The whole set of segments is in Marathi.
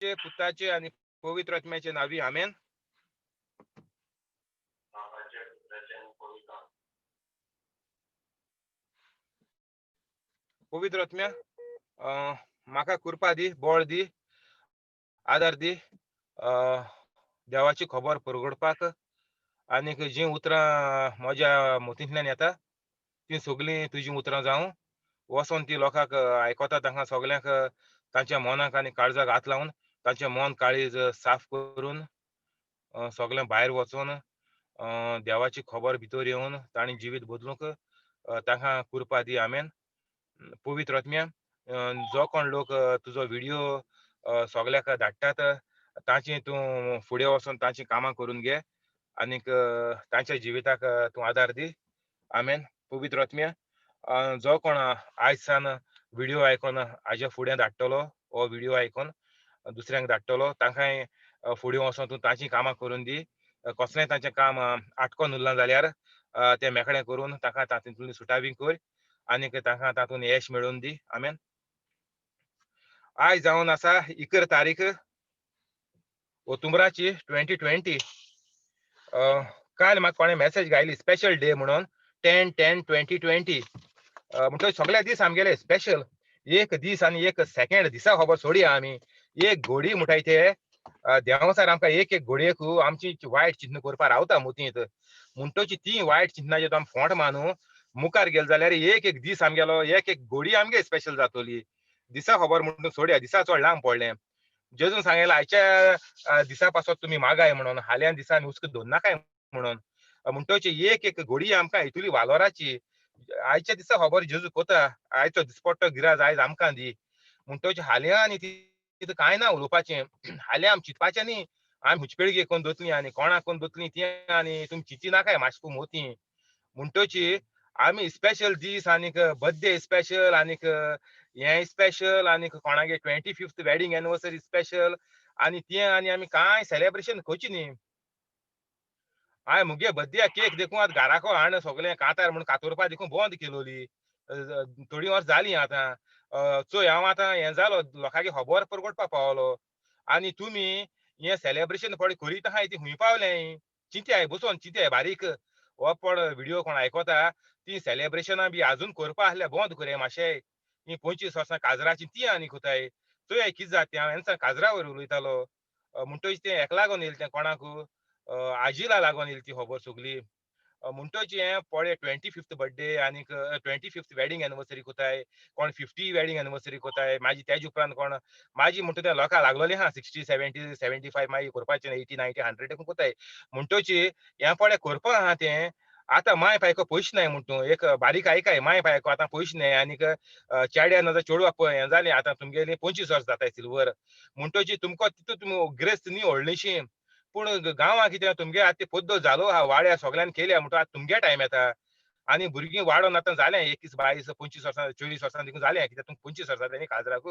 पुताचे आणि पवित्र आत्म्याचे नावी आमेन. पवित्र आत्म्या म्हाका कृपा दी, बळ दी, आदार दी, देवाची खबर परगडपाक आनीक जी उतरां म्हज्या मोतींतल्यान येता ती सगळीं तुजी उतरां जावं. वचोन ती लोकांक आयकता तांकां सगल्यांक तांच्या मनाक आनी काळजाक हात लावन तांचें मन काळीज साफ करून सगळें भायर वचून देवाची खबर भितर येवन तांणी जिवीत बदलूंक तांकां कृपा दी. आमेन. पवित्र आत्म्या जो कोण लोक तुजो व्हिडिओ सगल्याक धाडटात तांची तूं फुडें वचोन तांची कामां करून घे आनीक तांच्या जिविताक तूं आदार दी. आमेन. पवित्र आत्म्या जो कोण आयज सान व्हिडिओ आयकोन हाजे फुडें धाडटलो हो व्हिडिओ आयकोन दुसऱ्यांक धाडटलो तांकांय फुडें वचोन तूं तांची कामां करून दी. कसलेंय तांचें काम आटकोन उरलां जाल्यार तें मेकळें करून तांकां तातूंतली सुटावी कर आनीक तांकां तातूंत यश मेळोवन दी. आमेन. आयज जावन आसा 21 तारीख ऑक्टोबराची 2020. काल म्हाका कोणें मॅसेज घायली स्पेशल डे म्हणून 10/10/2020 म्हणटकीर सगळे दीस आमगेले स्पेशल. एक दीस आनी एक सेकंड दिसा खबर सोडया आमी. एक घोडी म्हणटाय ते देंवचार आमकां एक एक घोडयेक आमची वायट चिंतन करपा रावता मोतींत. म्हणटची ती वायट चिंतनाचे आमी फोंट मानू मुखार गेले जाल्यार एक एक दीस आमगेलो एक एक घोडी आमगे स्पेशल जातली. दिसा खबर म्हणून सोडया, दिसा चड लांब पडलें. जेजून सांगलें आयच्या दिसा पासत तुमी मागाय म्हणून, हाल्या दिसा आमी हुस्को दवरनाकाय म्हणून. म्हणटची एक एक घोडी आमकां हितुली वालोराची. आयच्या दिसा खबर जेजू कोता आयचो दिसपट्टो गिराज आयज आमकां दी. म्हणटची हाल्या आनी तितू कांय ना उलोवपाचें. हाल्या आमी चिंतपाचें न्ही आमी हुचपेळगे कोण दोतलीं आनी कोणाक कोण दोतलीं तें आनी तुमी चिंती नाकाय मातशें मोतीं. म्हणटची आमी स्पेशल दीस आनीक बर्थडे स्पेशल आनीक हें स्पेशल आनीक कोणागे 25th वेडिंग एनिवर्सरी स्पेशल आनी तें आनी आमी कांय सेलेब्रेशन करची न्ही. हांवें मुगे बर्थडे केक देखून आतां घराको हाडून सगळें कांतार म्हूण कातोरपा देखून बंद केलोली. थोडीं वर्सां जालीं आतां. चोय हांव आतां हें जालो लोकांगे खबर परगटपा पावलो आनी तुमी हें सेलेब्रेशन पळय करीत आहाय ती खूंय पावलें. चिंत्याय बसोन चिंत्याय बारीक. हो पण व्हिडिओ कोण आयकोता ती सेलेब्रेशनां बी आजून करपा आसल्यार बंद करया मातशें. हीं 25 वर्सां काजराची ती आनी कोताय. चोय कितें जाता तें हांवें काजरा वयर उलयतालो. म्हणटच तें हेका लागोन येयलें तें कोणाक आजीला लागोन येयली ती खबर सगली. म्हणटच हें पळय 25th बर्थडे आनीक 25th वेडिंग एनिवर्सरी कोताय. कोण 50 वेडिंग एनिवर्सरी कोताय. मागीर तेजे उपरांत कोण मागीर म्हणटा तें लोकां लागलोलीं आहा 60 70 75 मागीर करपाचें 80 90 100 देखून कोताय. म्हणटची हें पळय करपा आहा तें आतां माय बायको पयशे नाय म्हणटू एक बारीक आयकाय माय बायको आतां पयशे नाय आनीक चेड्या नाजाल्यार चेडवां पळय हें जालें आतां तुमगेलीं 25 वर्सां जाताय सिल्वर. म्हणटची तुमकां तितू तुमी गिरेस्त न्ही व्हडलीशी पूण गांवां कितें तुमगे आतां ते पद्दत जालो आहा वाड्या सगळ्यान केल्या म्हणटू आतां तुमगे टायम येता. आनी भुरगीं वाडोन आतां जालें 21 22 25 वर्सां 24 वर्सां देखून जालें कित्याक तुमकां 25 वर्सां जालीं काजराक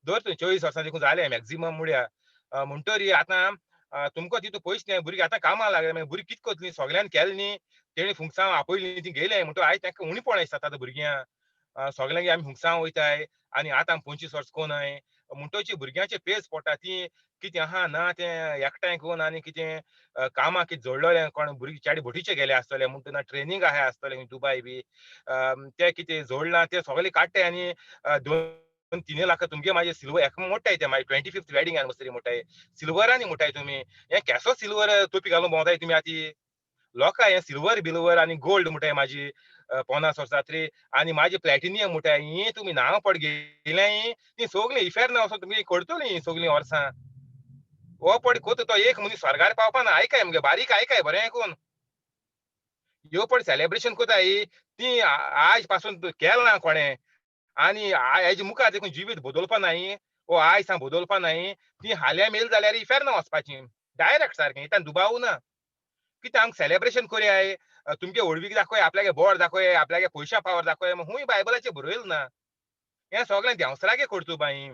धर तूं 24 वर्सां देखून जालें मॅक्झिमम म्हळ्या. म्हणटरी आतां तुमकां तितू पयशे नाय भुरगीं आतां कामां लागल्या मागीर भुरगीं कितें करतलीं सगळ्यान केलें न्ही तेणी फुंगसांव आपयलीं ती गेले म्हणटू आयज तांकां उणीपण दिसता आतां भुरग्यां. सगळ्यांक आमी फुंगसांव वयताय आनी आतां 25 वर्सां कोनाय म्हणटची भुरग्यांचे पेज पडटा ती कितें आहा ना तें एकठांय कोन्न आनी कितें कामां कितें जोडलोलें कोण भुरगीं चेडे भुटीचे गेले आसतले म्हणटना ट्रेनींग आहा आसतलें दुबाय बी ते कितें जोडलां ते सगळे काडटाय आनी 2-3 लाख तुमगे म्हाजे सिल्वर हेका मोडटाय ते मागीर 25th वेडिंग एनिवर्सरी मोडटाय. सिल्वरांनी मोडटाय तुमी. हें केसो सिल्वर तोपी घालून भोंवताय तुमी आतां. लोकां हें सिल्वर बिल्वर आनी गोल्ड म्हणटाय म्हाजी 50 वर्सां तरी आनी म्हाजी प्लॅटिनियम म्हणटाय हीं तुमी नांव पड गेल्याय ती सगळीं इफेर ना वचोन तुमी करतलीं सगळीं वर्सां. हो पड कोत तो एक मनीस स्वर्गार पावपा ना आयकाय मगे बारीक आयकाय बरें कोन्न. ह्यो पड सेलेब्रेशन कोताय ती आयज पासून केलां कोणें आनी हेजे मुखार देखून जिवीत बदलपा नाय वो आयज सा बदलपा नाय ती हाल्या मेल जाल्यार इफेर ना वचपाची डायरेक्ट सारकें हितान दुबाव ना. कित्याक हांव सेलेब्रेशन करयाय तुमगे व्हडवीक दाखोय आपल्यागे बोर दाखोय आपल्यागे पयशा पावर दाखोय खूंय बायबलाचेर बरयलें ना. हें सगळें देंवसरागे करतू बाई.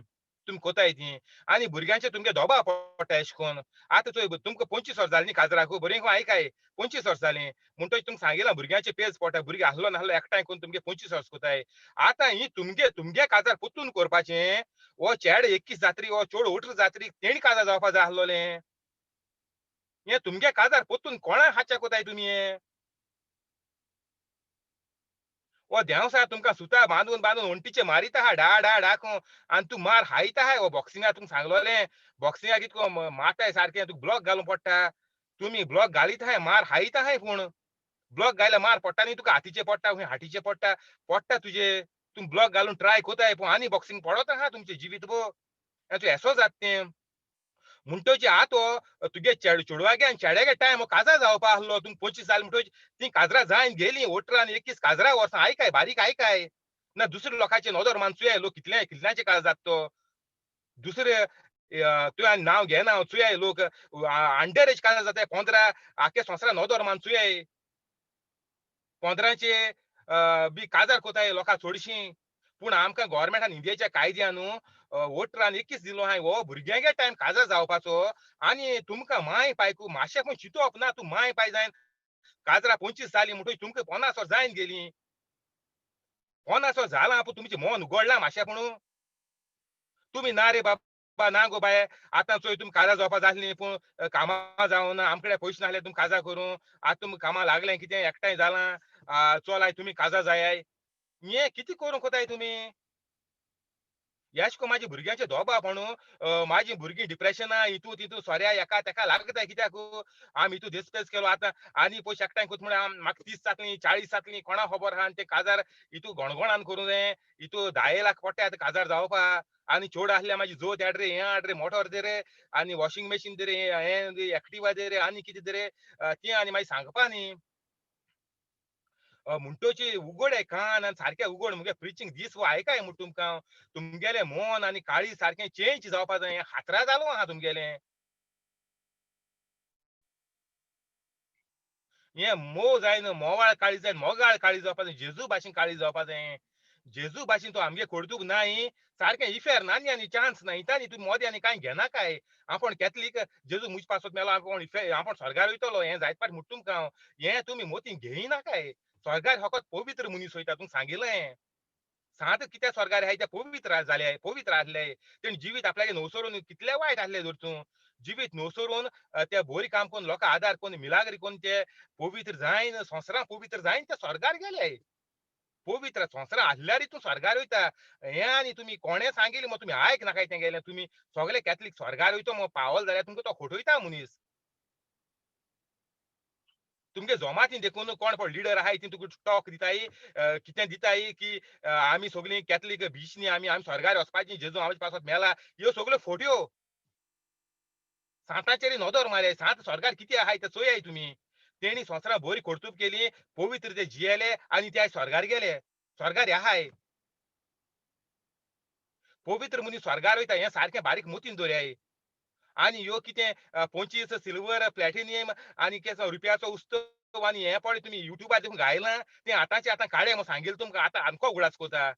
तुम्ही कोताय ती आणि भुरग्यांचे तुमगे दोबा पडटा अशें कोन्न. आतां चोय तुमकां 25 वर्सां जालीं न्ही काजराक बरीं आयकाय 25 वर्सां जालीं म्हणटकीर तुमकां सांगिलां भुरग्यांचे पेज पडटा भुरगे आहलो नाहलो एकठांय करून तुमगे 25 वर्स कोताय. आतां ही तुमगे तुमगे काजार पोत्तून करपाचें हो चेडो 21 जातरी हो चेडूं 18 जातरी तेणी काजार जावपा जाय आहलोलें. हें तुमगे काजार पोत्तून कोणा हाच्या कोताय तुमी हें? वो देंवसा तुमकां सुतां बांदून बांदून वण्टीचेर मारीत आहा डा डा डा करून आनी तूं मार खायत आहाय हो बॉक्सिंगाक तुमकां सांगलोलें बॉक्सिंगाक कितको मारताय सारकें तुका ब्लॉक घालूंक पडटा. तुमी ब्लॉक घालीत आहाय मार खायत आहाय पूण ब्लॉक घायल्यार मार पडटा न्ही तुका हातीचेर पडटा खंय हाटीचेर पडटा पडटा तुजे. तुमी ब्लॉक घालून ट्राय कोताय पूण आनी बॉक्सिंग पडत आहा तुमचें जिवीतभर. आनी तूं एसो जाता तें. म्हणटोच आतां हो तुगे चेडवागे आनी चेड्यागे टायम हो काजार जावपा आहलो तुमकां 25 जालीं म्हणटच तीं काजरां जायन गेलीं 18 आनी 21 काजरा वर्सां आयकाय बारीक आयकाय. ना दुसऱ्या लोकांचे नदर मान चुयाय लोक कितल्याचे काजार जाता तो. दुसरे तुवें नांव घेना चुयाय लोक अंडर एज काजार जाताय 15 आख्या संवसारान नदर मान चुयाय. 15चे बी काजार कोताय लोकां चडशीं. पूण आमकां गव्हर्नमेंटान इंडियेच्या कायद्यान 18 आनी 21 दिलो आहाय हो भुरग्यांगे टायम काजार जावपाचो आनी तुमकां माय पायकू मातशें पूण चिंतप ना तूं माय पाय जायन काजरां 25 जालीं म्हणटकीर तुमकां 50 वर्स जायन गेलीं. 50 वर्स जालां पूण तुमचें मन उगडलां मातशें पूण. तुमी ना रे बाबा ना गो बाये आतां चोय तुमी काजार जावपा जाय आसलीं पूण कामां जावना आमचे कडेन पयशे नासले तुमी काजार करूं. आतां तुमकां कामां लागलें कितें एकठांय जालां चल आयज तुमी काजार जायाय. हें कितें करूं कोताय तुमी? येशकोन म्हाज्या भुरग्यांचे दोबापणू म्हाजी भुरगीं डिप्रेशना हितू तितू सोऱ्या एका तेका लागताय कित्याक आमी हितू देसपेज केलो आतां आनी पयशे एकठांय कोत म्हण म्हाका 30 जातलीं 40 जातलीं कोणा खबर आहा आनी ते काजार हितू गोणगोणान करूं जाये हितू 10 लाख पडटाय आतां काजार जावपा आनी चेडूं आहल्यार म्हाजी जोत हाड रे हें हाड रे मोटोर दे रे आनी वॉशिंग मशीन दे रे हें एक्टिवा दे रे आनी कितें दे रे तें आनी मागीर सांगपा न्ही. म्हणटोच उगड कान आनी सारकें उगड मुगे प्रिचींग दीस वो आयकाय म्हूण तुमकां तुमगेलें मन आनी काळीज सारकें चेंज जावपा जाय हातरा जालो आहा तुमगेलें. हें मोव जायन मोवाळ काळीज जायन मोगाळ काळीज जावपा जाय जेजू भाशेन काळीज जावपा जाय. जेजू भाशेन तो आमगे कोर्तूक नाय सारकें इफेर नानी आनी चान्स ना हितां न्ही तुमी मोदें आनी कांय घेनाकाय. आपूण कॅथलीक जेजू मुज पासत मेलो आपूण आपूण स्वर्गार वयतलो हें जायत पाट म्हणटा तुमकां हांव. हें तुमी मोतीन घेयनाकाय. स्वर्गार फकत पवित्र मनीस वयता तुमकां सांगिल्लें. सांत कित्याक स्वर्गार आहाय ते पवित्र जाले पवित्र आसले. तेणी जिवीत आपल्यागे न्हवसरून कितले वायट आसले धर तूं. जिवीत न्हवसरून ते बरी काम करून लोकां आदार करून मिलाग्री करून ते पवित्र जायन संवसारां पवित्र जायन ते स्वर्गार गेले. पवित्र संवसारां आसल्यार तूं स्वर्गार वयता. हें आनी तुमी कोणें सांगिल्लें मग तुमी आयकनाकाय तें गेलें तुमी सगळे कॅथलीक स्वर्गार वयता मग पावल जाल्यार तुमकां तो फटयता मनीस. तुमगे जमातीन देखून कोण पळय लिडर आहाय ती तुका टॉक दिताय कितें दिताय की आमी सगळीं कॅथलीक भिशनी आमी स्वर्गार वचपाचीं जेजू आमचे पासत मेला ह्यो सगळ्यो फोट्यो. सांताचेर नदर मारय सांत स्वर्गार कितें आहाय तें चोयाय तुमी. तेणी संवसारां बरी कर्तूब केली पवित्र ते जियेले आनी ते आयज स्वर्गार गेले. स्वर्गार आहाय. पवित्र मनीस स्वर्गार वयता हें सारकें बारीक मोतीन दवरयाय. आनी ह्यो कितें 25 सिल्वर प्लॅटिनियम आनी कितें रुपयाचो उत्सव आनी हें पळय तुमी युट्यूबार देखून घायलां तें आतांचे आतां काडे म्हूण सांगिल्लें तुमकां आतां आमको उगडास कोता.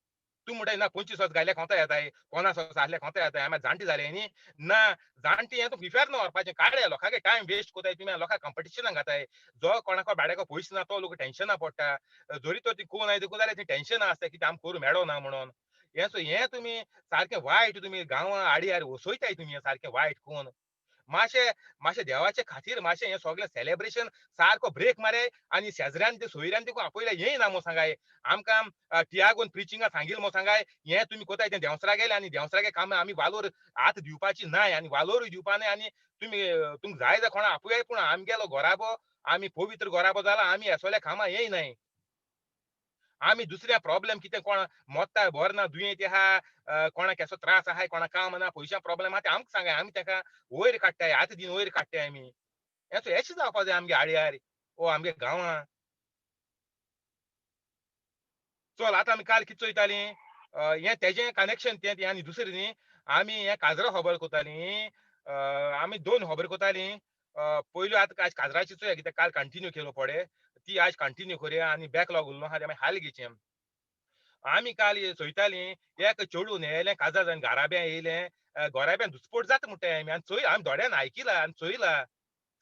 तूं म्हणटाय ना 25 वर्स घायल्यार कोंता येताय 50 वर्स आहल्यार कोंता येताय आमी जाणटी जाल्याय न्ही. ना जाणटी हें तुका प्रिफेर ना व्हरपाचें काडे लोकांगे टायम वेस्ट कोताय तुमी आनी लोकांक कॉम्पिटिशनाक घाताय. जो कोणाको बाडेको पयशे ना तो लोक टेन्शना पडटा. जोरी तर ती कोण आहाय देखून जाल्यार ती टेन्शना आसता कितें आमकां करूं मेळो ना म्हणून. हें तुमी सारकें वायट तुमी गांवां आडयार वसयताय तुमी हें सारकें वायट करून. मातशें मातशें देवाचे खातीर मातशें हें सगळें सेलेब्रेशन सारको ब्रेक मारयाय आनी शेजऱ्यान ते सोयऱ्यान देखून आपयल्यार हेंय ना म्हूण सांगाय. आमकां तियागोन प्रिचिंगाक सांगिल्लें म्हूण सांगाय. हें तुमी कोताय तें देंवसरा गेलें आनी देंवसरागे कामां आमी वालोर आतां दिवपाची नाय आनी वालोरूय दिवपा नाय आनी तुमी तुमकां जाय जाल्यार कोणा आपोयाय पूण आमगेलो घोराबो आमी पवित्र घोराबो जाला आमी हेसोल्या कामां येयनाय. आमी दुसऱ्या प्रॉब्लेम कितें कोण मोत्ता बरो ना दुयेंत आहा कोणाक केसो त्रास आहाय कोणाक काम ना पयशा प्रॉब्लेम आहा तें आमकां सांगाय आमी तेका वयर काडटाय आतां दीन वयर काडटाय आमी. हेचें जावपा जाय आमगे आडयार वो आमगे गांवां. चल आतां आमी काल कितें चोयतालीं हें तेजें कनेक्शन तें आनी दुसरें न्ही आमी हें काजरां खबर कोतालीं आमी 2 खबर कोतालीं पयल्यो आतां आज काजराची चोया कित्याक काल कंटिन्यू केलो पळय ती आज कंटिन्यू करया आनी बॅकलॉग उरलो आहा तें मागीर हाल घेचें. आमी काल चोयतालीं एक चेडूं न्हेयलें काजार जावन घाराब्यां येयलें घोराब्यान दुस्फोट जाता म्हणटाय आमी आनी आमी दोळ्यान आयकिलां आनी चोयलां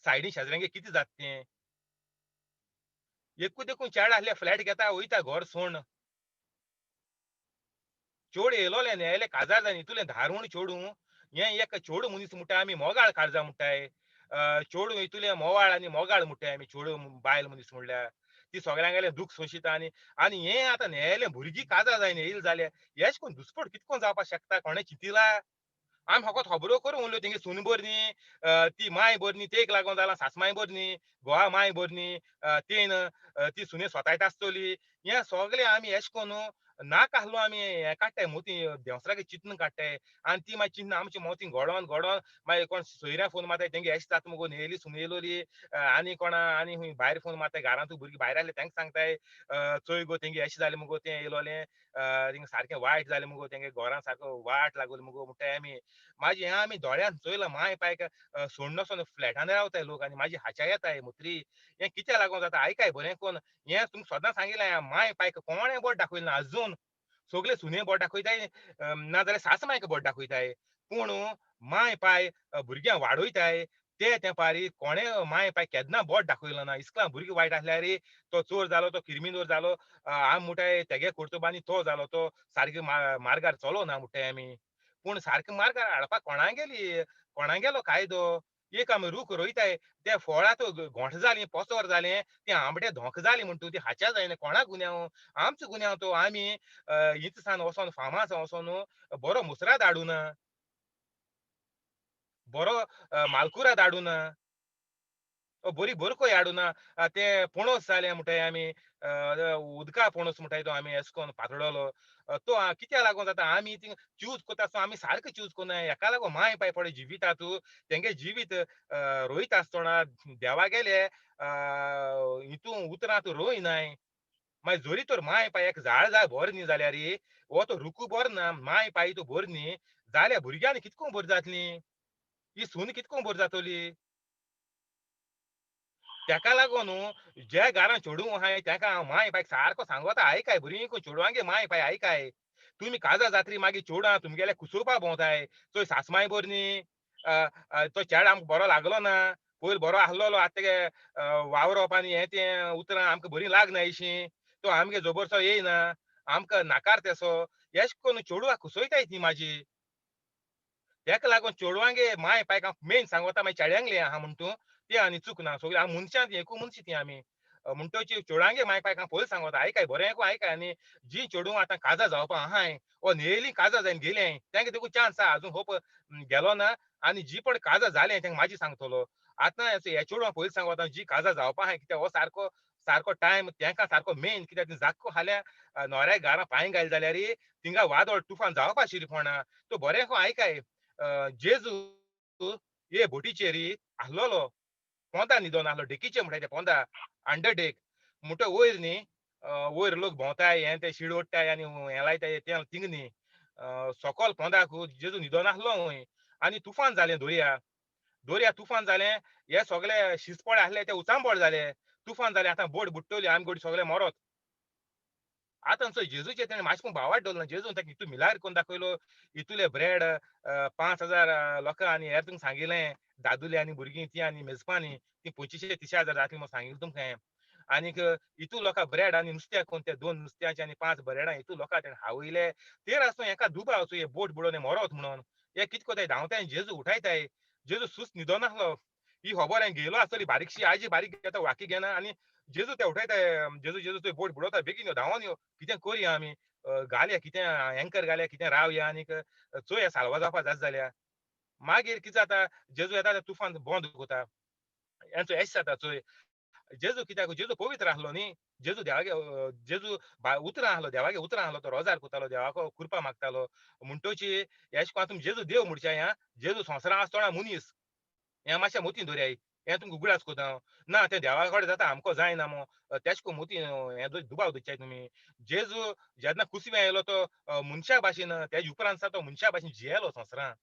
सायडीन शेजऱ्यांगे कितें जाता तें. एकू देखून चेडो आहले फ्लॅट घेता वयता घर सोडून. चेडूं येयलोलें न्हेयलें काजार जावन हितूलें धारुण चेडूं हें एक चेडूं मनीस म्हणटा आमी मोगाळ काळजा म्हणटाय. चेडूं हितूलें मोवाळ आनी मोगाळ म्हणटाय आमी चेडूं बायल मनीस म्हणल्यार. ती सगळ्यांगेलें दूख सोंशिता आनी हें आतां न्हेयलें भुरगीं काजार जावन येयलीं जाल्यार हेशें कोन्न दुस्फोट कितको जावपाक शकता कोणें चिंतिलां? आमी फकत खबरो करूं उरल्यो तेंगे सून बरी न्ही, ती माय बरी न्ही तेक लागोन जालां सासमाय बरी न्ही, घोवा माय बरी न्ही, तेन ती सुने स्वतायत आसतली. हें सगलें आमी एशें कोन्न नाक आहलो आमी हें काडटाय मोतीं देंवसराक चिंतन काडटाय आनी ती मागीर चिंतन आमच्या मोतीं घोडोन घोडोन मागीर कोण सोयऱ्या फोन मारताय तेंगे एशें जाता मुगो न्हेयली सुन येयलोली आनी कोणा आनी खूंय भायर फोन मारताय घरांतू भुरगीं भायर आहले तेंका सांगताय चोय गो तेंगे एशें जालें मुगो तें येयलोलें तेंगे सारकें वायट जालें मुगो तेंगे घोरां सारको वाट लागोली मुगो म्हणटाय आमी. माझी हें आमी दोळ्यान चोयलां माय पायक सोडून वोसोन फ्लॅटान रावताय लोक आनी म्हाजी हाच्या येताय मुत्री. हें कित्या लागोन जाता आयकाय बरें कोन्न हें तुमकां सदां सांगिल्लें हांवें माय पायक कोणें बोट दाखयलें ना आजून. सगळे सुनये बोट दाखयताय नाजाल्यार सासमायक बोट दाखयताय. पूण माय पाय भुरग्यांक वाडोयताय ते तेंपारी कोणें माय पाय केन्ना बोट दाखयलो ना. इस्कोलान भुरगीं वायट आसल्यार तो चोर जालो, तो क्रिमिनल जालो, आमी म्हणटाय तेगे कर्तबांनी तो जालो, तो सारके मार्गार चलोना म्हणटाय आमी. पूण सारकें मार्गार हाडपाक कोणागेलो कायदो? एक आमी रूख रोयताय ते फळां घोंट जालीं, पोसोर जालें, तीं आंबटे धोंक जालीं म्हण तूं तीं हाच्या जायना कोणाक गुन्यांव? आमचो गुन्यांव तो आमी हित सान वोसोन फार्मास वोसोन बरो मुसराद हाडूना, बरो मालकुराद हाडूना. बरी बरकोय हाडूना. ते पणस जाले म्हणटाय आमी उदका पणस म्हणटाय तो आमी एशे कोन्न पातळोलो. तो कित्याक लागोन जाता आमी थिंग चूज कोत्ता आसतना आमी सारको चूज कोन्नाय. हेका लागोन मांय पाय पडे जिवितात तेंगे जिवीत रोयत आसतना देवागेले हितून उतरांत रोयनाय. मागीर जोरी तर मांय पाय एक झाड बरो न्ही जाल्यार हो तो रुखू बरो ना, मांय पाय तो बरो न्ही जाल्यार भुरग्यांनी कितको बरी जातलीं? ही सून कितको बरी जातली? तेका लागून ज्या घरान चेडूं आहाय तेका हांव मांय पायक सारको सांगोता आयकाय भुरगीं चेडवांगे मांय पाय आयकाय. तुमी काजार जातरी मागीर चेडूं आहा तुमगेले कुसोवपा भोंवताय. चोय सासमाय बरी न्ही, अ, तो चेडो आमकां बरो लागलो ना, पयलीं बरो आहलोलो आतां तेगे वावरप आनी हें तें उतरां आमकां बरीं लागना अशीं. तो आमगे जोबरसो येयना, आमकां नाकार तेसो. एशें कोन्न चेडवां कुसोयताय तीं म्हाजी. तेका लागून चेडवांगे मांय पायक हांव मेन सांगोता मागीर चेड्यांगले आहा म्हूण तूं तें आनी चूक ना. सगळीं हांव मनशां एकू मनशां तीं आमी. म्हणटोच चेडवांगे मांय पायक हांव पयलीं सांगोता आयकाय बरेंको आयकाय आनी जीं चेडूं आतां काजार जावपा आहाय वो न्हेयलीं काजार जावन गेल्याय तेंका देखून चान्स आहा अजून होप गेलो ना आनी जीं पण काजार जालें तेंका मागीर सांगतलो. आतां हे चेडवां पयलीं सांगोता जीं काजार जावपा आहाय कित्याक हो सारको सारको टायम तेंका सारको मेन कित्याक जाक्को हाल्या न्होवऱ्याक घारा पांय घायले जाल्यार थिंगा वादळ तुफान जावपा शिरी पडना. तूं बरेंको आयकाय जेजू हे बोटीचेर आहलोलो पोंदा न्हिदोन आहलो डेकीचेर म्हणटाय ते पोंदा अंडरडेक म्हणटा वयर न्ही वयर लोक भोंवताय हें तें शीड ओडटाय आनी हें लायताय तें थिंग न्ही सकयल पोंदाक जेजू न्हिदोन आहलो वय आनी तुफान जालें दर्या तुफान जालें हे सगळे शिरपळे आहले ते उचांबळ जाले तुफान जालें आतां बोट बुडटली आमी गोडी सगळे मरोत. आतां चोय जेजूचे तेणें मातशें भावाट दवरलो ना जेजून ताका हितू मिलार कोन्न दाखयलो हितूले ब्रेड 5,000 लोकां आनी हेर तुमकां सांगिल्लें दादुले आनी भुरगीं तीं आनी मेजपानी तीं 25,000-30,000 जातलीं म्हूण सांगिल्लें तुमकां हांवें. आनीक हितू लोकां ब्रेड आनी नुस्तें कोन्न ते 2 नुस्त्याचें आनी 5 ब्रेडां हितू लोकां तेणें खावयले. तेर आसून हेका दुबाव चोय बोट बुडोवन हें मरोत म्हणोन. हे कितें कोताय धांवताय आनी जेजू उठायताय. जेजू सुस्त न्हिदोन आहलो. ही खबर हांवें घेयलो आसतली बारीकशी आजी बारीक घेता वाकी घेना आनी जेजू ते उठयताय जेजू जेजू तुवें बोट बुडोवता बेगीन यो धांवोन यो कितें करया आमी घालया कितें एंकर घालया कितें रावया आनीक चोया साल्वा जावपा जाता जाल्यार. मागीर कितें जाता जेजू येता ते तुफान बंद कोता. हेंचो एश जाता चोय जेजू कित्याक जेजू पवित्र आहलो न्ही. जेजू देवागे जेजू उतरां आहलो देवागे उतरां आहलो तो रोजार कोत्तालो देवाको कृपा मागतालो म्हणटोची एशें कोन्न तुमी जेजू देव म्हणच्याय आं जेजू संवसारां आसतना मनीस हें मातशें मोतीन दवरयाय. हें तुमकां उगडास कोता हांव. ना तें देवा कडेन जाता आमको जायना मो तेशें कोन्न मोतीन हें दुबाव धरच्याय तुमी. जेजू जेन्ना कुसव्या येयलो तो मनशा भाशेन तेज्या उपरांत तो मनशा भाशेन जियेलो संवसारांत.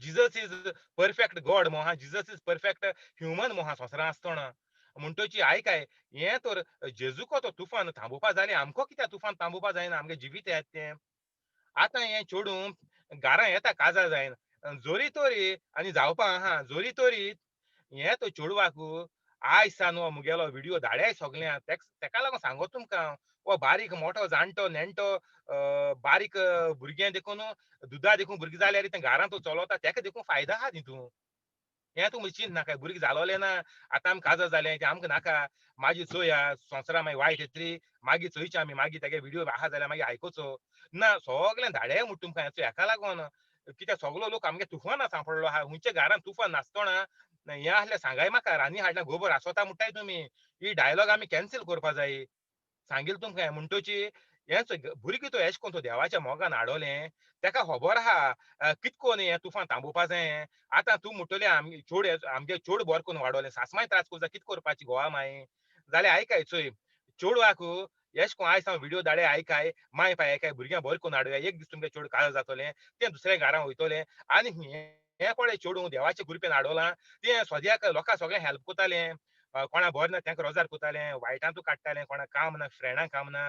जीसस इज परफेक्ट गॉड मो हा जीसस इज परफेक्ट ह्युमन मो हा संवसारांत आसतना. म्हणटोची आयकाय हें तर जेजूको तो तुफान थांबोवपा जालें आमको कित्याक तुफान थांबोवपा जायना आमगे जिवीत हें तें. आतां हें चेडूं घारां येता काजार जायन जोरी तोरी आनी जावपा आहा जोरी तोरी हें तो चेडवाकू आयज सान हो मुगेलो व्हिडिओ धाडयाय सगल्यांक तेका लागून सांगो तुमकां हांव. हो बारीक मोठो जाणटो नेणटो बारीक भुरगें देखून दुदा देखून भुरगें जाल्यार तें घारां तो चलोता तेका देखून फायदो आहा तितून. हें तुमी चिंत नाका भुरगें जालोलें ना आतां आमकां काजार जालें तें आमकां नाका मागीर चोया संवसारा मागीर वायट येतरी मागीर चोयचें आमी मागीर तेगे व्हिडिओ आहा जाल्यार मागीर आयकोचो ना सगळ्यांक धाडया म्हूण तुमकां हेका लागून कित्याक सगलो लोक आमगे तुफाना सांपडलो आहा हुंयच्या घरान तुफान नासतोना हें आहल्यार सांगाय म्हाका रानी हाडना गोबर आसोता म्हणटाय तुमी ही डायलॉग आमी कॅन्सल करपा जायी सांगिल् तुमकां हें म्हणटोची हेंच भुरगें तो एशे कोन्न तो देवाच्या मोगान हाडोलें तेका खबर आहा कितकोन हें तुफान थांबोवपा जायें आतां तूं म्हणटलें आमगे चेडूं बोरें करून वाडोलें सासमाय त्रास करता कितें करपाची घोवा माय जाल्यार आयकाय चोय चेडवाकू एशे कोन्न आयज हांव व्हिडिओ धाडया आयकाय माय पाय आयकाय भुरग्यां बोरें करून हाडुया एक दीस तुमगे चेडूं काजार जातोलें तें दुसऱ्या घारां वयतलें आनी हें पळय चेडूं देवाचे कृपेन हाडोलां तें सद्याक लोकांक सगळें हेल्प कोतालें कोणा बोरें ना तेंका रोजार कोतालें वायटांतू काडटालें कोणाक काम ना फ्रेंडांक काम ना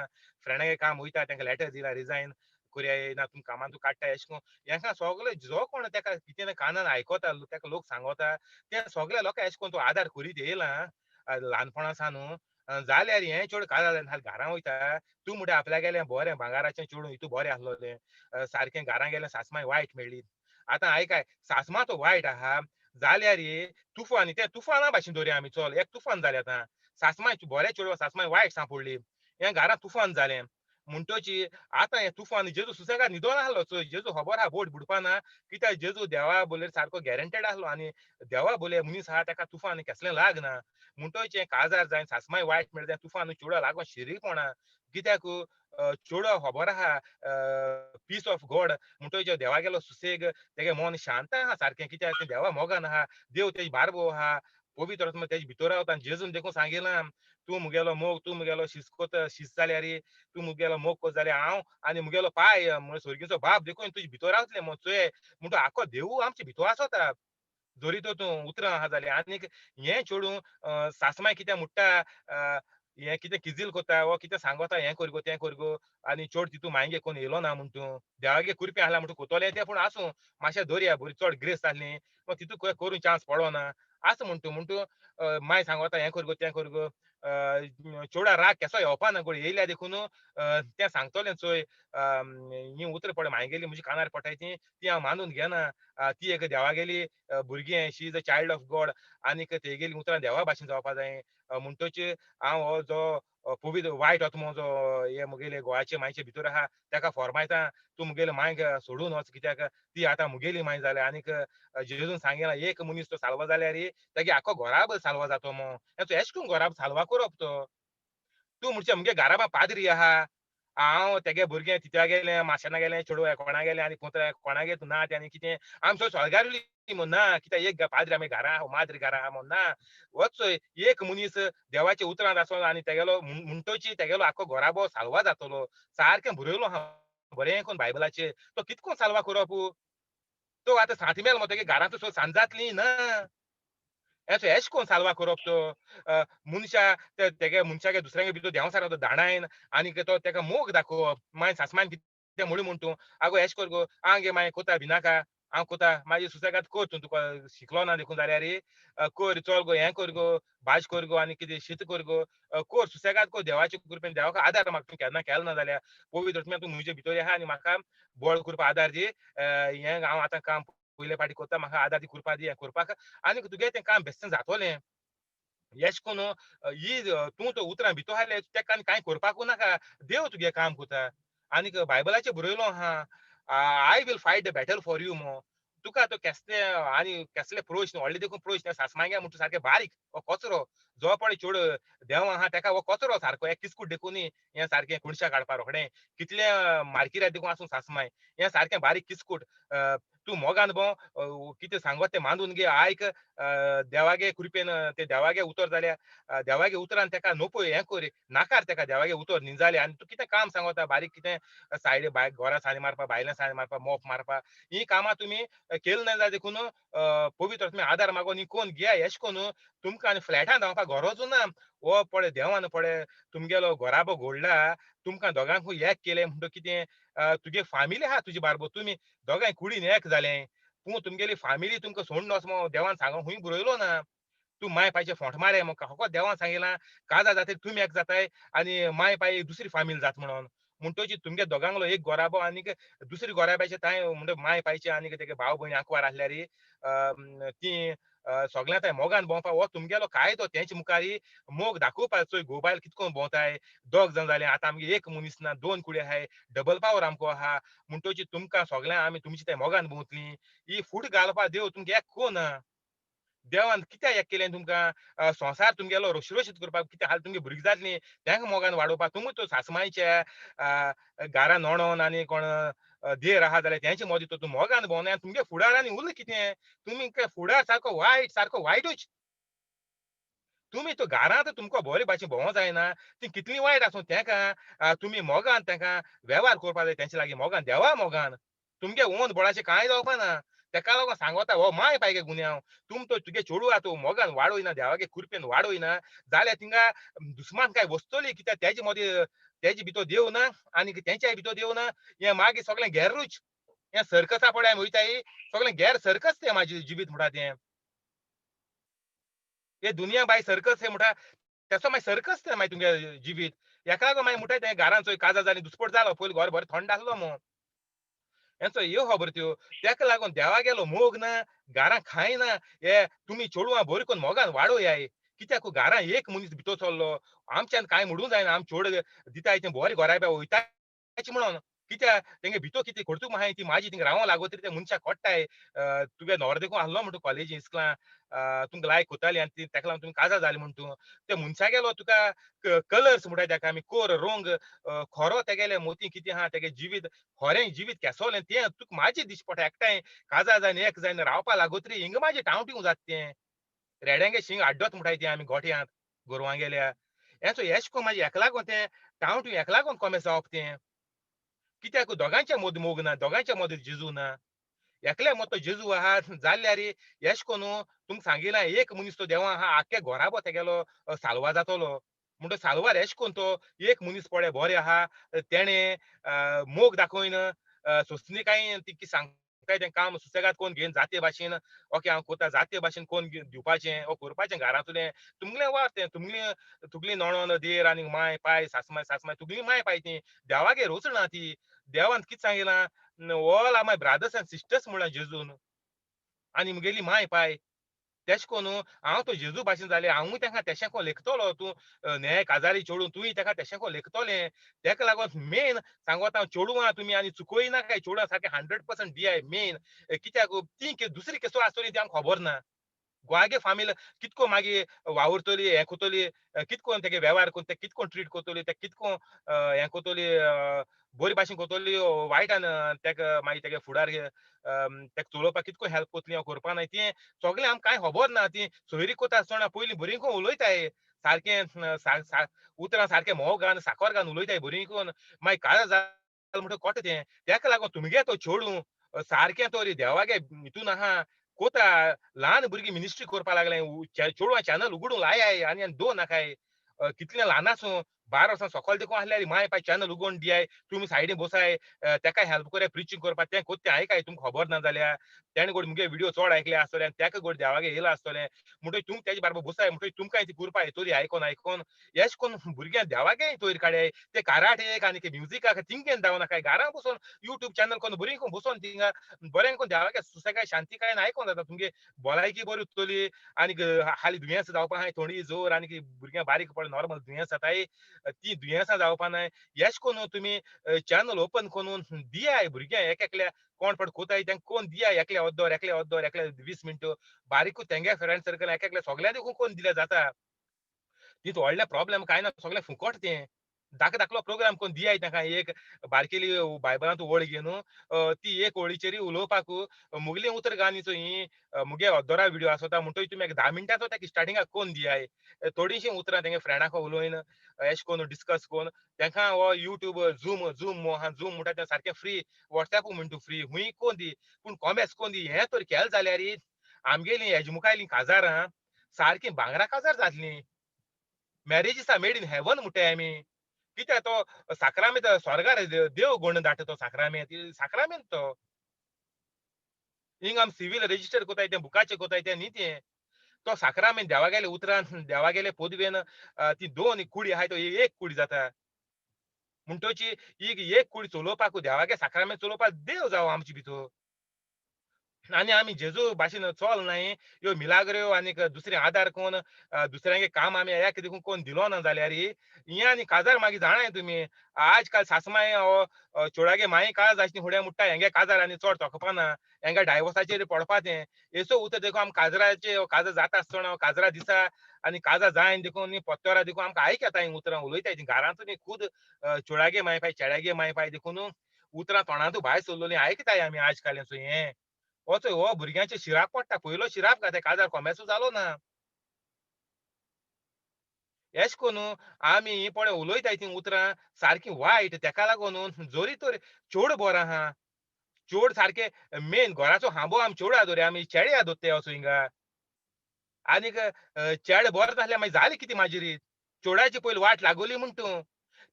फ्रेंडागे काम वयता तेंका लेटर दिला रिजायन कोरया ना तुमी कामांतू काडटा एशे कोन्न हेंका सगळे जो कोण तेका कितें कानान आयकोता तेका लोक सांगोता ते सगळे लोकां एशे कोन्न तो आदार करीत येयला ल्हानपणा सावन जाल्यार हें चेडूं काजार जालें नाल्यार घारां वयता तूं म्हणटा आपल्या गेलें बोरें भांगाराचें चेडूं हितू बोरें आहलोलें सारकें घारां गेलें सासमाय वायट मेळ्ळी आतां आयकाय सासमा तो वायट आहा जाल्यार तुफान तें तुफाना भाशेन धरया आमी चल एक तुफान जालें आतां सासमाय बोरें चेडूं सासमाय वायट सांपडली हें घारां तुफान जालें म्हणटोची आतां हें तुफान जेजू सुसेगाद न्हिदोन आहलो चोय जेजू खबर आहा बोट बुडपाना कित्याक जेजू देवा बोलेर सारको गॅरंटेड आहलो आनी देवा बोले मनीस आहा तेका तुफान केसलें लागना म्हणटोच हें काजार जायन सासमाय वायट मेळटा तुफान चेडवा लागून शिरीकपणा कित्याक चेडवा खबर आहा पीस ऑफ गॉड म्हणटोच देवागेलो सुसेग तेगे मन शांत आहा सारकें कित्याक तें देवा मोगान आहा देव तेजी बारबो आहा पवित्र आत्मा तेजे भितर रावता आनी जेजून देखून सांगिलां तूं मुगेलो मोग तूं मुगेलो शिस्कोत शिस्त जाल्यार तूं मुगेलो मोग कोत जाल्यार हांव आनी मुगेलो पाय म्हण सुर्गेचो बाप देखून तुजे भितर रावतलें म्हूण चोय म्हणटो आख्खो देवूळ आमचे भितर आसोता जोरी तर तूं उतरां आहा जाल्यार आनीक हें चेडूं सासमाय कितें म्हणटा हें कितें किजील कोत्ता वो कितें सांगोता हें कर गो तें कर गो आनी चड तितू मायंगे कोण येयलो ना म्हूण तूं देवागे कृपे आहल्या म्हूण कोतोलें तें पूण आसूं मातशें धरया बरी चड ग्रेस जाल्ली तितू करूं चान्स पडोना आस म्हूण तूं माय सांगोता हें कर गो तें कर गो चेडवा राग केसो येवपा ना येयल्या देखून तें सांगतोलें चोय हीं उतरां पळय म्हायगेलीं म्हज्या कानार पडटाय तीं हांव मानून घेना ती एक देवागेली भुरगें she is a child of God आनीक तेगेलीं उतरां देवा भाशेन जावपा जाय म्हणटोच हांव हो जो पवित्र वायट आत्मो जो हे मुगेले गोंयाचे मायचे भितर आहा तेका फॉर्मायता तूं मुगेले मांयक सोडून वच कित्याक ती आतां मुगेली मांय जाल्या आनीक जेजून सांगिलां एक मनीस तो साल्वा जाल्यार तेगे आख्खो घोराब साल्वा जातो मो एशे करून घोराब साल्वा करप तो तूं म्हणचें म्हगे घाराबा पाद्री आहा हांव तेगे भुरगें तित्या गेलें माशेंना गेलें चेडूं कोणा गेलें आनी कोणागे ना तें आनी कितें आमी स्वर्गार उरलीं म्हूण ना कित्याक एक पाद्री आमी घारा आहा माद्री घारा आहा म्हूण ना वच एक मनीस देवाच्या उतरांत आसलो आनी तेगेलो म्हणटोची तेगेलो आख्खो घोराबो साल्वा जातलो सारकें बरयलो आहा बरें कोन्न बायबलाचेर तो कितको साल्वा करप तो आतां सांत मेल मगो तेगे घरांत सांत जातली ना एशे कोन्न साल्वा करप तो मनशा तेगे मनशागे दुसऱ्यागे भितर देंवसार धाडायन आनीक तो तेका मोग दाखोवप मागीर सासमायन कितें म्हूण तूं आगो एशें कर गो आं गे माय कोता भिनाका हांव कोता मागीर सुसेगाद कर तूं तुका शिकलो ना देखून जाल्यार कर चल गो हें कर गो भाज कर गो आनी कितें शीत कर गो कर सुसेगाद कर देवाचे कृपेन देवाक आदार माग तूं केन्ना केलो ना जाल्यार पवित्र आत्म्या तूं म्हजे भितर आहा आनी म्हाका बळ कृपा आदार दी हें हांव आतां काम पयले फाटी कोत्ता म्हाका आदार दी कृपा दी हें करपाक आनीक तुगे तें काम बेश्टें जातोलें एशे कोन्न तूं तो उतरां भितर आहले तेका आनी कांय करपाकू नाका देव तुगे काम कोता आनीक बायबलाचेर बरयलो आहा I will fight the battle for you मो तुका तो केसले आनी केसले प्रश्न व्हडले देखून प्रश्न सासमांग्या म्हणटा सारके बारीक हो कचरो जो पळय चेडूं देव आहा तेका हो कचरो सारको एक किस्कूट देखून हें सारकें कुणश्या काडपा रोखडें कितले मारकिऱ्या देखून आसूं सासमाय हें सारकें बारीक किस्कूट तूं मोगान भोंव कितें सांगोत तें मानून घे आयक देवागे कृपेन ते देवागे उतर जाल्या देवागे उतरान तेका नोपय हें कोरी नाकार तेका देवागे उतर निंजाले आनी तूं कितें काम सांगता बारीक कितें सायडी घरा साडी मारपा भायल्या साडी मारपा मोप मारपा ही कामां तुमी केली ना जाल्यार देखून पवित्र तुमी आदार मागोन ही कोण घे अशें करून तुमकां आनी फ्लॅटान रावपाक गरजू ना हो पळय देवान पळय तुमगेलो घोराबो घोडला तुमकां दोगांकूय एक केलें म्हणटकीर कितें तुगे फामिली आहा तुजे बारबर तुमी दोगांय कुडीन एक जालें पूण तुमगेली फामिली तुमकां सोडून वचमो देवान सांगून खूंय बरयलो ना तूं माय पायचे फोंट मारे म्हाका फकत देवान सांगिलां काजा जातकीर तुमी एक जाताय आनी माय पाय दुसरी फामील जाता म्हणून म्हणटची तुमगे दोगांकलो एक गोराबो आनीक दुसरी गोराब्याचे ताय म्हणजे माय पायचे आनीक तेगे भाव भयणी आंकवार आसल्यार ती सगळ्यां थंय मोगान भोंवपा हो तुमगेलो कायदो तेंचे मुखारी मोग दाखोवपाक चोय घोबायल कितको भोंवताय दोग जाण जालें आतां आमगे एक मनीस ना दोन कुडी आहाय डबल पावर आमको आहा म्हणटची तुमकां सगळ्यां आमी तुमचे थंय मोगान भोंवतलीं ही फूट घालपा देव तुमगे एकको ना देवान कित्याक हें केलें तुमकां संवसार तुमगेलो रोशीरोशीत करपाक कित्याक हाल तुमगे भुरगीं जातलीं तेंकां मोगान वाडोवपाक तुमी तो सासमायच्या घारा नोणोन आनी कोण देर आहा जाल्यार तेंचे मदीं तूं मोगान भोंवनाय तुमगे फुडारांनी उरलें कितें तुमी फुडार सारको वायटूच तुमी तो घरांत तुमकां बरे भाशेन भोंवो जायना ती कितलीं वायट आसूं तेंकां तुमी मोगान तेंकां वेव्हार करपा जाय तेंचे लागीं मोगान देवा मोगान तुमगे ओन बळाचें कांय जावपा ना तेका लागून सांगोता हो माय पायगे गुन्यांव तुगे चेडूं तूं मोगान वाडोयना देवागे कृपेन वाडोयना जाल्यार थिंगा दुस्मान काय वस्तोली कित्याक तेजे मदीं तेजे भितर देव ना आनी तेंच्याय भितर देव ना हें मागीर सगळें गैरूच हें सर्कसा पळय आमी वयताय सगळें गैर सर्कस तें म्हाजें जिवीत म्हणटा तें हे दुनिया बाय सर्कस हे म्हणटा तेचो मागीर सर्कस तें मागीर तुमगे जिवीत हेका लागून मागीर म्हणटाय तें घरान चोय काजार जालीं दुस्पट जालो पयलीं घर बरें थंड आसलो मो हेंचो ह्यो खबर त्यो तेका लागून देवागेलो मोग ना घरां खायना हे तुमी चेडवां बरें करून मोगान वाडोवयाय कित्याक घरां एक मनीस भितर चल्लो आमच्यान कांय म्हणूं जायना आमी चेडूं दिताय तें बरें घोराब्या वयतायचे म्हणोन कित्याक तेंगे भितर कितें खर्तूक आहाय ती म्हाजी थिंगा रावों लागो तरी त्या मनशाक कोडटाय तुगे न्हवरो देखून आसलो म्हणटा कॉलेजीन इस्कलां तुमकां लायक कोत्ताली आनी तेका लागून तुमी काजार जाली म्हण तूं त्या मनशागेलो तुका कलर्स म्हणटाय तेका आमी कोर रोंग खरो तेगेले मोती कितें आहा तेगे जिवीत खोरें जिवीत केसोलें तें तुका म्हाजी दिश्टी एकठांय काजार जायन एक जायन रावपा लागोतरी हिंगा म्हाजें टावटिंग जाता तें रेड्यांगे शिंग आड्डोत म्हणटाय तें आमी गोठ्यांत गोरवांगेल्या हेचो एशें कोन्न म्हाजें हेका लागून तें टावटिंग हेका लागून कोमेस जावप तें कित्याक दोगांयच्या मदीं मोग ना दोगांयच्या मदीं जेजू ना एकल्या मतो जेजू आहा जाल्यार एशें कोन्न तुमकां सांगिलां एक मनीस तो देवा आहा आख्या घोराबो तेगेलो साल्वा जातलो म्हणटच साल्वार एशें कोन्न तो एक मनीस पळय बरें आहा तेणें मोग दाखयन सोंसणीकायेन ती कितें सांगताय तें काम सुसेगाद कोन्न घेवन जाते भाशेन ओके हांव कोता जाते भाशेन कोन्न दिवपाचें ओ करपाचें घरांतलें तुमगेलें वार तें तुगली नोणोन देर आनी माय पाय सासमाय तुगली माय पाय ती देवागेर वचना ती देवान कितें सांगिलां ऑल आर माय ब्रादर्स एंड सिस्टर्स म्हणलां जेजून आनी मुगेली माय पाय तेशें कोन्न हांव तो जेजू भाशेन जालें हांवूय तेंका तेशें कोन्न लेखतलो तूं न्याय काजारी चेडूं तुंय तेका तेशें कोन्न लेखतलें तेका लागोन मेन सांगोता हांव चेडवां तुमी आनी चुकोयना काय चेडवां सारकें 100% दियाय मेन कित्याक ती दुसरी केसो आसतली ती आमकां खबर ना गोंयागे फामील कितको मागीर वावुरतली हें कोतली कितकोन तेगे वेव्हार कोन्न ते कितकोन ट्रीट कोतली ते कितको हें कोतली बरे भाशेन कोतली वायटान तेका मागीर तेगे फुडार तेका चलोवपाक कितको हेल्प कोतली हांव करपा ना तें सगळें आमकां कांय खबर ना ती सोयरी कोता आसतना पयलीं बरी करून उलयताय सारकें उतरां सारकें मोग घालन साकर घालून उलयताय बरी करून मागीर काळें जालें म्हणटकीर कोटा तें तेका लागून तुमगे तो चेडूं सारकें तोरी देवागे हितून आहा कोता ल्हान भुरगीं मिनिस्ट्री करपा लागलें चेडवां चॅनल उगडूंक लायाय आनी दोन नाकाय कितलें ल्हान आसूं 12 वर्सां सकयल देखून आसल्यार माय पाय चॅनल उगोवन दियाय तुमी सायडीन बसाय तेका हेल्प कराय प्रिचींग करपाक तें कोत तें आयकाय तुमकां खबर ना जाल्यार तेणें गोड मुगे विडियो चड आयकले आसतले आनी तेका गोड देवागे येयला आसतलें म्हणटकीर तुमी तेजे बाराबर बसाय म्हणटकीर तुमकांय ती करपा येतली आयकोन एशें कोन्न भुरग्यां देवागे तोयर काडयाय ते काराटेक आनी ते म्युजिकाक थिंगेन जावं नाकाय घरां बसोन युट्यूब चॅनल कोन्न बरी करून बसोन थिंगा बरें करून देवागे सुसेगाद शांतीकायेन आयकोन जाता तुमगे भलायकी बरी उरतली आनीक हालीं दुयेंस जावपा आहाय थोडी जोर आनीक भुरग्यां बारीक पडलें नॉर्मल दुयेंस जाताय ती दुयेंसां जावपा नाय एशें कोन्न तुमी चॅनल ओपन करून दियाय भुरग्यां एक एकल्या कोण पड कोताय तेंका कोन्न दियाय एकल्या 20 मिनटं बारीकूच तेंगे फ्रेंड सर्कल एक एकल्या सगल्या देखून कोन्न दिल्यार जाता तितू व्हडलें प्रॉब्लेम कांय ना सगळें फुकट तें धाकलो प्रोग्राम कोण दियाय ताका एक बारकेली बायबलांत ओळ घे न्हू ती एक ओळीचेर उलोवपाक मुगलीं उतर गानीचो ही मुगे अर्दोरा व्हिडिओ आसोता म्हणटोच तुमी एक 10 मिनटाचो ताका स्टार्टिंगाक कोन्न दियाय थोडीशीं उतरां तेंगे फ्रेंडाक उलोवन एश कोन्न डिस्कस कोन्न तांकां हो यूट्यूब झूम आहा झूम म्हणटा तें सारकें फ्री WhatsApp म्हणटा फ्री खूंय कोन्न दी पूण कॉमेर्स कोन्न दी हें तर केलें जाल्यार आमगेलीं हेजमुखायलीं काजारां सारकीं भांगरा काजार जातलीं मॅरेजीस आर मेड इन हेवन म्हणटाय आमी कित्याक तो साक्रामेंत स्वर्गार देव घोण धाडटा तो साक्रामेंत साक्रामेंत तो हिंग आमी सिवील रेजिस्टर कोताय तें बुकाचें कोताय तें न्ही तें तो साक्रामेंत देवागेले उतरान देवागेले पोदवेन ती दोन कुडी आहाय तो एक कुडी जाता म्हणटोची ही एक कुडी चलोवपाक देवागे साक्रामेंत चलोवपाक देव जावो आमचे भितर आणि आम्ही जेजू भाशेन चोलनाय ह्यो मिलाग्र्यो आनीक दुसरे आदार कोन्न दुसऱ्यांगे काम आमी एक देखून कोण दिलो ना जाल्यार हे आनी काजार मागीर जाणाय तुमी आज काल सासमाय हो चेडवागे माये काळज आसली फुडें मुट्टा हेंगे काजार आनी चड तोकपाना हेंगा डायवोर्साचेर पडपा तें एसो उतर देखून आमी काजराचे काजार जाता आसतना काजरा दिसा आनी काजार जायन देखून पत्तोरा देखून आमकां आयक येता हिंग उतरां उलयताय घरांतून खुद चेडवागे माय पाय चेड्यागे माय पाय देखून उतरां तोंडांतू भायर सरलोलीं आयकताय आमी आज काल्यांचो हें हो चोय हो भुरग्यांच्या शिराक पडटा पयलो शिराक घाता काजार कोमेसू जालो ना एश कोनू आमी ही पळय उलयताय तीं उतरां सारकीं वायट तेका लागून जोरी तर चेडूं बरो आहा चेडूं सारकें मेन घराचो हांबो आमी चेडूं आहा आमी चेडे आहा दोत्ताय असो हिंगा आनीक चेडे बरो नासल्यार मागीर जालें कितें माजेर चेड्वाची पयलीं वाट लागोली म्हूण तूं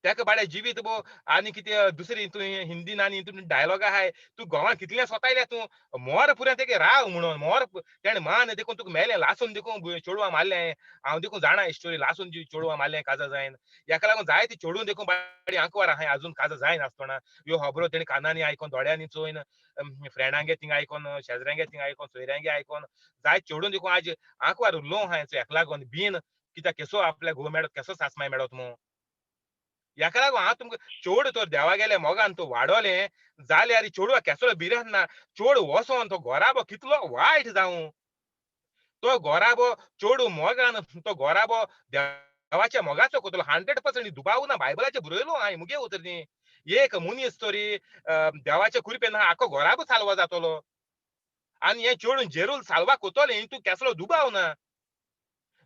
तेका बाडे जिवीत भो आनी कितें दुसरी हितून हिंदीन आनी हितून डायलॉग आहाय तूं गोवान कितलें सोतायल्या तूं मोर पुऱ्या तेगे राव म्हणून मोर तेणें मान देखून तुका मेलें लासून देखून चेडवां मारलें हांव देखून जाणा स्टोरी लासून चेडवां मारलें काजार जायन हेका लागून जायतीं चेडूं देखून बाडी आंकवार आहाय आजून काजार जायन आसतना ह्यो खबरो तेणी कानांनी आयकोन दोळ्यांनी चोयन फ्रेंडांगे थिंग आयकोन शेजऱ्यांगे थिंग आयकोन सोयऱ्यांगे आयकोन जायत चेडूं देखून आज आंकवार उरलो आहाय हेका लागून बीन कित्याक केसो आपल्या घोव मेळत केसो सासमाय मेळत मू हेका लागून हांव तुमकां चेडूं तर देवागेल्या मोगान तूं वाडोलें जाल्यार चेडवां केसलो भिरांत ना चेडूं वोसोन तो घोराबो कितलो वायट जावं तो घोराबो चेडूं मोगान तो घोराबो देवाच्या मोगाचो कोतलो 100% दुबाव ना बायबलाचेर बरयलो हांवें मुगे उतर न्ही एक मनीस तरी देवाच्या कृपेन आख्खो घोराबो साल्वा जातलो आनी हें चेडूं जेरूल साल्वा कोतोलें हितून केसलो दुबाव ना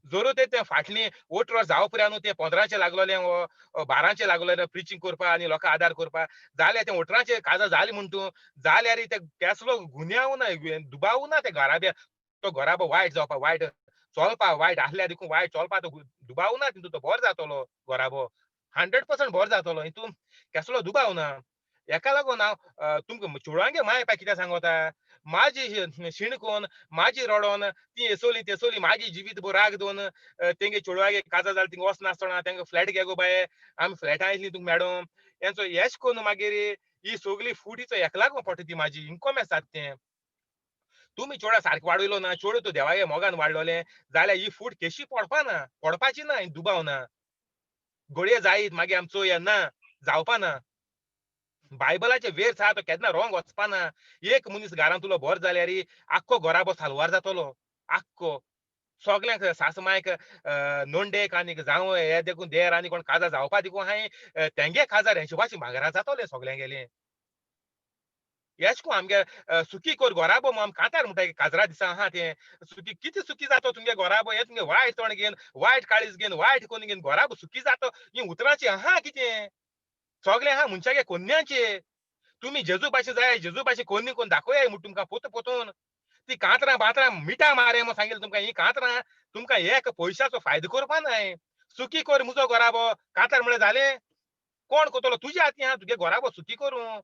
जोरू ते फाटलीं 8 वर्स जावं पर्या न्हू ते 15चे लागलोले वो 12चे लागलोले प्रिचींग करपा आनी लोकां आदार करपा जाल्यार ते 18चे काजार जालें म्हूण तूं जाल्यार ते केसलो गुन्यांव ना दुबाव ना ते घराब्या तो घराबो वायट जावपा वायट चोलपा वायट आसल्यार देखून वायट चोलपा तो दुबाव ना तितून तो बोरो जातलो घराबो 100% बोरो जातलो हितून केसलो दुबाव ना हेका लागून हांव तुमकां चेडवांगे माय पाय कितें सांगोता माझी शिणकोन माझी रडोन ती एसोली तेसोली माझी जिवीत राग दोन तेंगे चेडवागे काजार जालें थिंग वचनासतना तेंका फ्लॅट घे गो बाये आमी फ्लॅटां येतलीं तुका मॅडम हेंचो येश कोन्न मागीर ही सगली फुटीचो हेका लागून पडटा ती म्हाजी इन्कम आसात तें तुमी चेडवा सारकें वाडयलो ना चेडूं तूं देवागे मोगान वाडलोलें जाल्यार ही फूट केशी पडपाना पडपाची ना दुबाव ना घडये जायत मागीर आमी चोया ना जावपा ना बायबलाचे वेर्स आहा तो केन्ना रोंग वचपाना एक मनीस घरांत उलो बोरो जाल्यार आख्खो घोराबो साल्वार जातलो आख्खो सगल्यांक सासमायक नोंडेक आनीक जावं हे देखून देर आनी कोण काजार जावपा देखून आहाय तेंगे काजार हिशोबाची भांगरां जातोलें सोगल्यांगेलें येशकोन आमगे सुखी कोर घोराबो म्हूण आमी कांतार म्हणटाय काजरा दिसा आहा तें सुखी कितें सुखी जातो तुमगे घोराबो हे तुमगे वायट तोंड घेवन वायट काळीज घेवन वायट कोन्न घेवन घोराबो सुखी जातो ही उतरांची आहा कितें सगलें आहा मनशागे कोन्यांचे तुमी जेजू भाशे जाय जेजू भाशे कोन्नी कोन्न दाखोयाय म्हूण तुमकां पोतून ती कांतरां बातरां मिठा मारे म्हूण सांगिल्लें तुमकां ही कांतरां तुमकां एक पयशाचो फायदो करपा नाय सुखी कोर म्हजो घोराबो कांतार म्हळ्यार जालें कोण कोतलो तुज्या हातीन आहा तुगे घोराबो सुखी करूं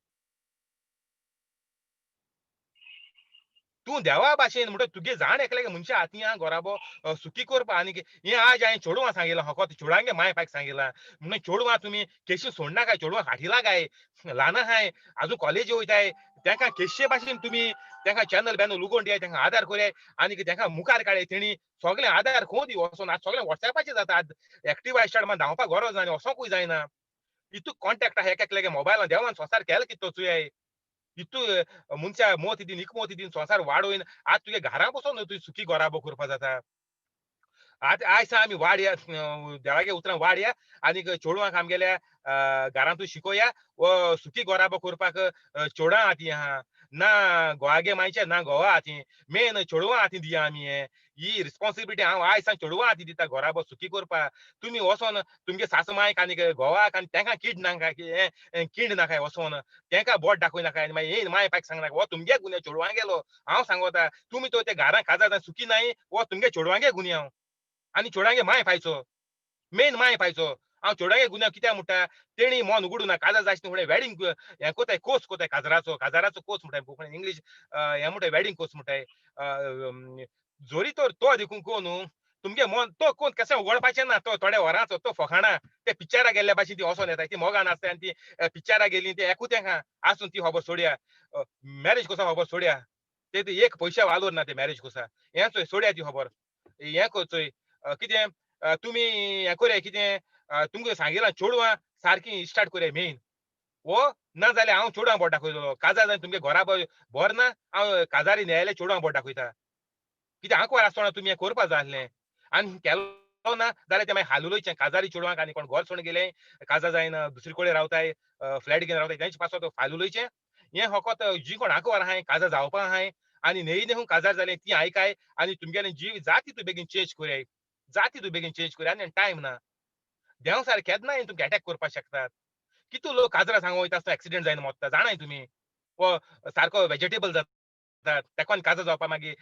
तूं देवा भाशेन म्हणटा तुगे जाण एकल्यागे मनशा हातीन आहा घोराबो सुखी करपा आनी हें आज हांवें चेडवां सांगिल्लां फकत चेडवांगे माय पायक सांगिल्लां म्हणून चेडवां तुमी केशी सोडनाकाय चेडवां फाटीं लागाय ल्हान आहाय आजून कॉलेजी वयताय तेंकां केशे भाशेन तुमी तेंकां चॅनल बॅनल उगोवन दियाय तेंकां आदार कोराय आनी तेंकां मुखार काडय तेणी सगळें आदार खंय दी वचोन आज सगळें वॉट्सॅपाचेर जाता एक्टिवा स्टार्ट मारून धांवपाक गरज ना आनी वसोंकूय जायना इतू कॉन्टॅक्ट आहा एकेकल्यागे मोबायलान देवान संसार केलो कितें तो चुयाय इतू मनशा मोत दिन इकमोत दिन संसार वाडोयन आज तुगे घरा बसोन तुवें सुखी घोराबो करपा जाता आतां आयज आमी वाडया देवागे उतरां वाडया आनीक चेडवांक आमगेल्या घरांतूय शिकोया वो सुखी गोराबो करपाक चेडवां हातीं आहा ना घोवागे मायचे ना घोवा हातीं मेन चेडवां हातीं दिया आमी हें ही रिस्पॉन्सिबिलिटी हांव आयज सावन चेडवां हातीं दिता घोराबो सुखी करपा तुमी वोसोन तुमगे सासू मांयक आनीक घोवाक आनी तेंकां कीड नाका कीड नाकाय वोसोन तेंकां बोट दाखोय नाकाय मागीर येयन माय पायक सांगनाका हो तुमगे गुन्यांव चेडवांगेलो हांव सांगोता तुमी तो ते घरांत काजार जावन सुखी नाय वो तुमगे चेडवांगे गुन्यांव आनी चेडवांगे माय पायचो मेन माय पायचो हांव चेडवांगे गुन्यांव कित्याक म्हणटा तेणी मोन उगडूं ना काजार जायसना फुडें वेडींग हें कोताय कोर्स कोताय काजराचो कोर्स म्हणटाय कोंकणीन इंग्लीश हें म्हणटाय वेडींग कोर्स म्हणटाय जोरी तर तो देखून न्हू तुमगे मोन तो कोण केसे उगडपाचें ना तो थोड्या वरांचो तो फकाणां ते पिक्चराक गेल्ल्या भाशेन ती वोसोन येताय ती मोगान आसताय आनी ती पिक्चराक गेलीं ते एकूच तेंका आसून ती खबर सोडया मॅरेज कोसा खबर सोडया ते एक पयशे वालोर ना ते मॅरेज कोसा हें चोय सोडया ती खबर हें कर चोय कितें तुमी हें कोरया कितें तुमकां सांगिलां चेडवां सारकीं स्टार्ट कोरया मेन वो ना जाल्यार हांव चेडवांक बोट दाखयतलो काजार जावन तुमगे घरा बोर ना हांव काजारी न्यायालय चेडवांक बोट दाखयता कित्याक हांव कोयर आसतना तुमी हें करपा जाय आसलें आनी केलो ना जाल्यार तें मागीर हालुलोयचें काजारी चेडवांक आनी कोण घर सोडून गेले काजार जायन दुसरे कडेन रावताय फ्लॅट घेवन रावताय तेंचे पासत फालुलोयचें हें फकत जी कोण आंकवार आहाय काजार जावपा आहाय आनी न्हयी न्हू काजार जालें ती आयकाय आनी तुमगेलें जीव जाती तूं बेगीन चेंज कोराय जाती तूं बेगीन चेंज कोराय आनी टायम ना देंव सार केन्नाय तुमकां अटॅक करपाक शकतात कितू लोक काजरां सांगो वयता आसतना एक्सिडेंट जायन मोत्ता जाणाय तुमी वो सारको वेजिटेबल जाता तेकोन काजार जावपा मागीर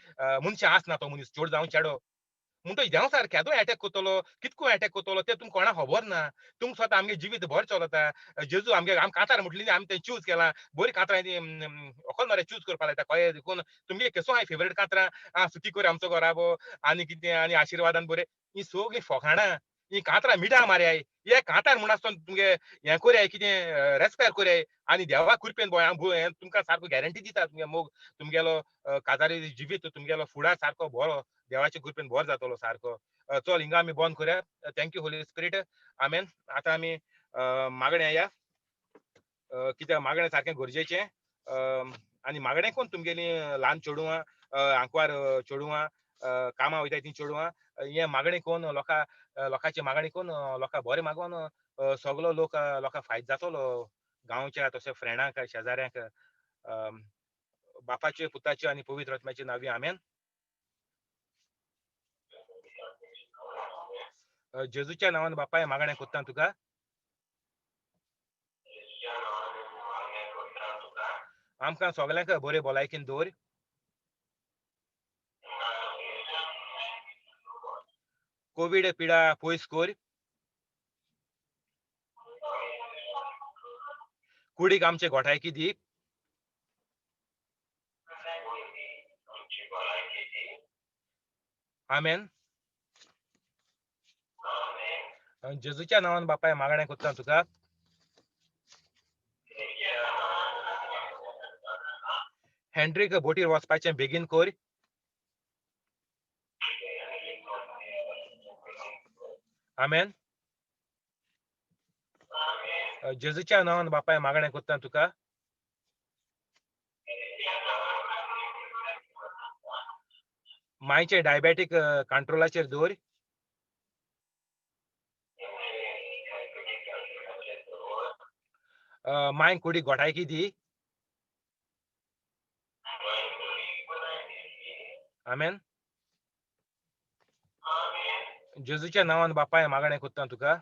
मनशां आसना तो मनीस चेडूं जावं चेडो म्हणटकीर देंव सार केदोय अटॅक कोत्तलो कितको अटॅक कोत्तलो तें तुमकां कोणाक खबर ना तुमकां स्वता आमगे जिवीत बरें चलता जेजू आमगे आमी कांतार म्हटली आमी तें चूज केलां बरी कांतरां ती ओकोल मरे चूज करपा लायता कळ्ळे देखून तुमगे केसो हाय फेवरेट कांतरां सुकी कोर आमचो घोराबो आनी कितें आनी आशिर्वादान बरें ही सगळीं फोकाणां ही कांतरां मिठा मारयाय हे कांतार म्हण आसतना तुमगे हें कोरयाय कितें रेस्पेर कोरयाय आनी देवा कृपेन बोय हें तुमकां सारको गॅरंटी दिता तुमगे मोग तुमगेलो काजारी जिवीत तुमगेलो फुडार सारको बरो देवाचे कृपेन बरो जातलो सारको चल हिंगा आमी बंद कोरया थँक्यू होली स्पिरीट आमेन आतां आमी मागण्या या कित्याक मागणें सारकें गरजेचें आनी मागणें कोण तुमगेलीं ल्हान चेडवां आंकवार चेडवां कामां वयताय तीं चेडवां हें मागणें कोन्न लोकांची मागणी कोन्न लोकां बरें मागोन सगलो लोक लोकांक फायदो जातलो गांवच्या तशें फ्रेंडांक शेजाऱ्यांक बापाचे पुताचे आनी पवित्र आत्म्याचे नांवी आमेन जेजूच्या नांवान बापाय मागणें कोत्ता तुका आमकां सगल्यांक बरे भलायकेन दवर कोवीड पिडा पयस कोर कुडीक आमचे घोटायकी दी आमेन जेजूच्या नांवान बापाय मागणें कोत्ता तुका हेंड्रीक बोटीर वचपाचें बेगीन कोर आमेन जेजूच्या नांवान बापाय मागणें कोत्ता तुका मायचे डायबेटीक कंट्रोलाचेर दवर मांय कुडीक घोटायकी दी आमेन जेजूच्या नांवान बापाय मागणें कोत्ता तुका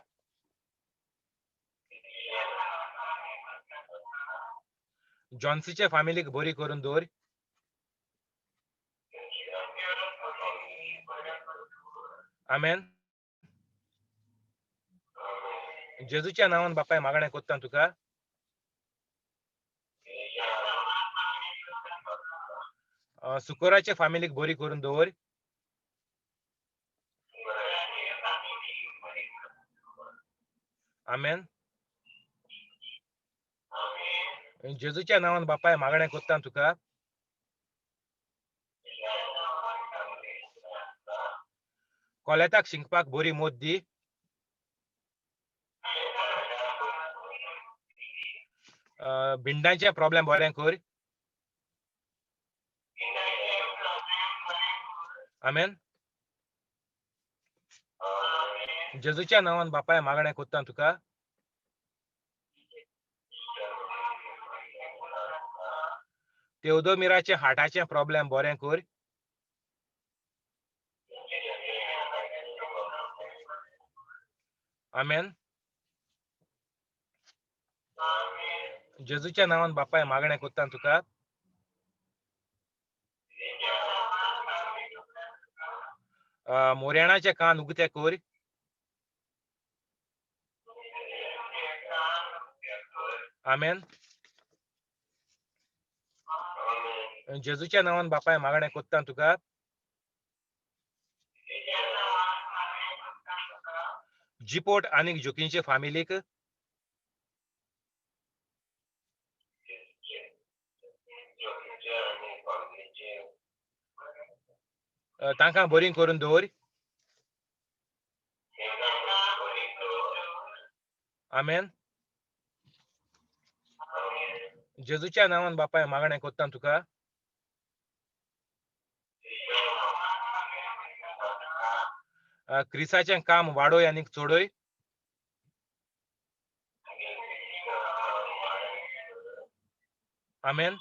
जॉन्सीचे फॅमिलीक बरी करून दवर आमेन जेजूच्या नांवान बापाय मागणें कोत्ता तुका सुकोराचे फॅमिलीक बरी करून दवर आमेन जेजूच्या नांवान बापाय मागणें कोत्ता तुका कोलेताक शिंकपाक बरी मोद दी भिंडांचे प्रॉब्लेम बरें कोर आमेन जेजूच्या नांवान बापाय मागणें कोत्ता तुका. तेवदोमिराचे हार्टाचे प्रॉब्लेम बरें कर. आमेन. जेजूच्या नांवान बापाय मागणें कोत्ता तुका. मोऱ्याणाचे कान उगते कर. आमेन. जेजूच्या नांवान बापाय मागणें कोत्ता तुका. जिपोट आनी जोकींचे फामिलीक तांकां बरी करून दवर. आमेन. जेजूच्या नांवान बापाय मागणें कोत्ता तुका. क्रिसाचें काम वाडोय आनी चोडोय. आमेन.